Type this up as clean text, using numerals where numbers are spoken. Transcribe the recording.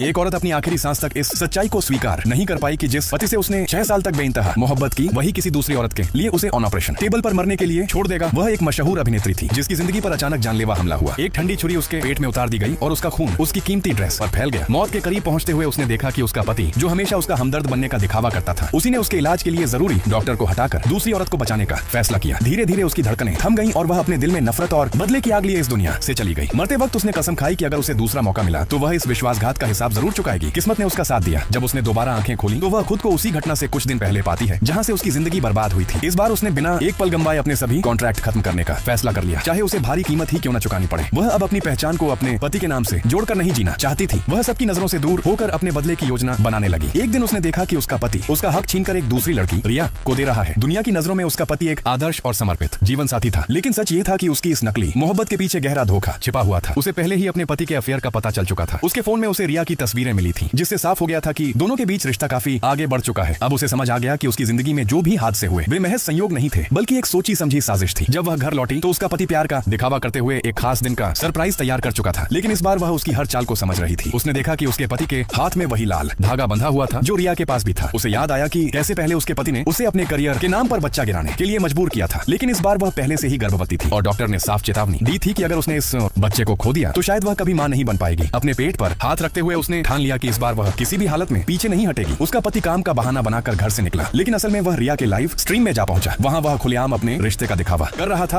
एक औरत अपनी आखिरी सांस तक इस सच्चाई को स्वीकार नहीं कर पाई कि जिस पति से उसने 6 साल तक बेइंतहा मोहब्बत की, वही किसी दूसरी औरत के लिए उसे ऑन ऑपरेशन टेबल पर मरने के लिए छोड़ देगा। वह एक मशहूर अभिनेत्री थी जिसकी जिंदगी पर अचानक जानलेवा हमला हुआ। एक ठंडी छुरी उसके पेट में उतार दी गई और उसका खून उसकी कीमती ड्रेस पर फैल गया। मौत के करीब पहुंचते हुए उसने देखा कि उसका पति, जो हमेशा उसका हमदर्द बनने का दिखावा करता था, उसी ने उसके इलाज के लिए जरूरी डॉक्टर को हटाकर दूसरी औरत को बचाने का फैसला किया। धीरे धीरे उसकी धड़कनें थम गईं और वह अपने दिल में नफरत और बदले की आग लिए इस दुनिया से चली गई। मरते वक्त उसने कसम खाई कि अगर उसे दूसरा मौका मिला तो वह इस विश्वासघात का हिसाब जरूर चुकाएगी। किस्मत ने उसका साथ दिया। जब उसने दोबारा आंखें खोली तो वह खुद को उसी घटना से कुछ दिन पहले पाती है जहां से उसकी जिंदगी बर्बाद हुई थी। इस बार उसने बिना एक पल गंवाए अपने सभी कॉन्ट्रैक्ट खत्म करने का फैसला कर लिया, चाहे उसे भारी कीमत ही क्यों न चुकानी पड़े। वह अब अपनी पहचान को अपने पति के नाम से जोड़कर नहीं जीना चाहती थी। वह सबकी नजरों से दूर होकर अपने बदले की योजना बनाने लगी। एक दिन उसने देखा कि उसका पति उसका हक छीनकर एक दूसरी लड़की रिया को दे रहा है। दुनिया की नजरों में उसका पति एक आदर्श और समर्पित जीवन साथी था, लेकिन सच ये था कि उसकी इस नकली मोहब्बत के पीछे गहरा धोखा छिपा हुआ था। उसे पहले ही अपने पति के अफेयर का पता चल चुका था। उसके फोन में उसे रिया की तस्वीरें मिली थी, जिससे साफ हो गया था कि दोनों के बीच रिश्ता काफी आगे बढ़ चुका है। अब उसे समझ आ गया कि उसकी जिंदगी में जो भी हादसे हुए वे महज संयोग नहीं थे, बल्कि एक सोची समझी साजिश थी। जब वह घर लौटी तो उसका पति प्यार का दिखावा करते हुए एक खास दिन का सरप्राइज तैयार कर चुका था, लेकिन इस बार वह उसकी हर चाल को समझ रही थी। उसने देखा कि उसके पति के हाथ में वही लाल धागा बंधा हुआ था जो रिया के पास भी था। उसे याद आया कि कैसे पहले उसके पति ने उसे अपने करियर के नाम पर बच्चा गिराने के लिए मजबूर किया था, लेकिन इस बार वह पहले से ही गर्भवती थी और डॉक्टर ने साफ चेतावनी दी थी कि अगर उसने इस बच्चे को खो दिया तो शायद वह कभी मां नहीं बन पाएगी। अपने पेट पर हाथ रखते हुए उसने ठान लिया कि इस बार वह किसी भी हालत में पीछे नहीं हटेगी। उसका पति काम का बहाना बनाकर घर से निकला, लेकिन असल में वह रिया के लाइव स्ट्रीम में जा पहुंचा। वहां वह खुलेआम अपने रिश्ते का दिखावा कर रहा था।